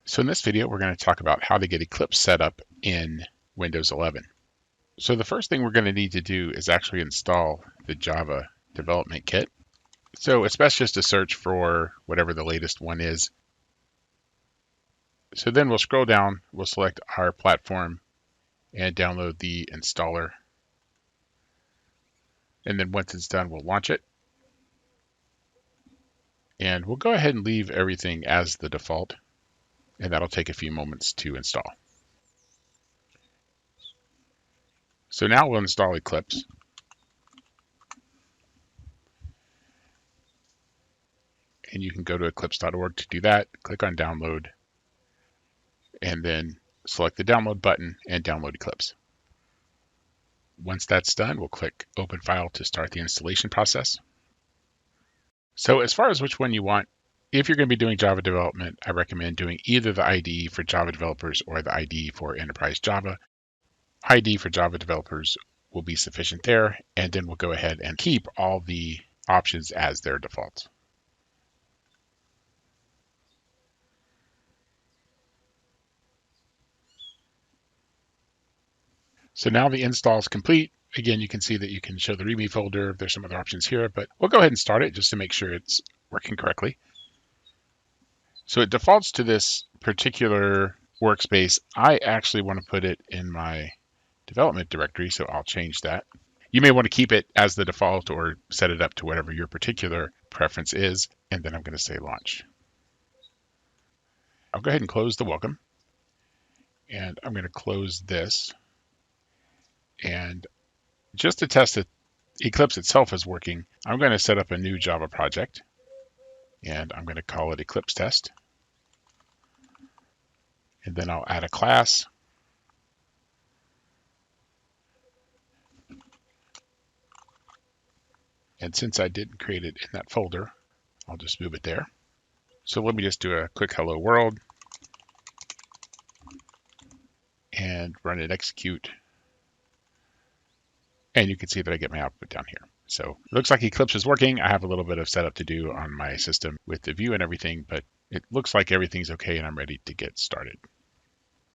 So in this video, we're going to talk about how to get Eclipse set up in Windows 11. So the first thing we're going to need to do is actually install the Java development kit. So it's best just to search for whatever the latest one is. So then we'll scroll down, we'll select our platform and download the installer. And then once it's done, we'll launch it. And we'll go ahead and leave everything as the default. And that'll take a few moments to install. So now we'll install Eclipse. And you can go to eclipse.org to do that. Click on download and then select the download button and download Eclipse. Once that's done, we'll click open file to start the installation process. So as far as which one you want, if you're going to be doing Java development, I recommend doing either the IDE for Java developers or the IDE for Enterprise Java. IDE for Java developers will be sufficient there, and then we'll go ahead and keep all the options as their defaults. So now the install is complete. Again, you can see that you can show the README folder. There's some other options here, but we'll go ahead and start it just to make sure it's working correctly. So it defaults to this particular workspace. I actually want to put it in my development directory, so I'll change that. You may want to keep it as the default or set it up to whatever your particular preference is, and then I'm going to say launch. I'll go ahead and close the welcome, and I'm going to close this. And just to test that Eclipse itself is working, I'm going to set up a new Java project, and I'm going to call it Eclipse Test. And then I'll add a class. And since I didn't create it in that folder, I'll just move it there. So let me just do a quick hello world and run it execute. And you can see that I get my output down here. So it looks like Eclipse is working. I have a little bit of setup to do on my system with the view and everything, but it looks like everything's okay and I'm ready to get started.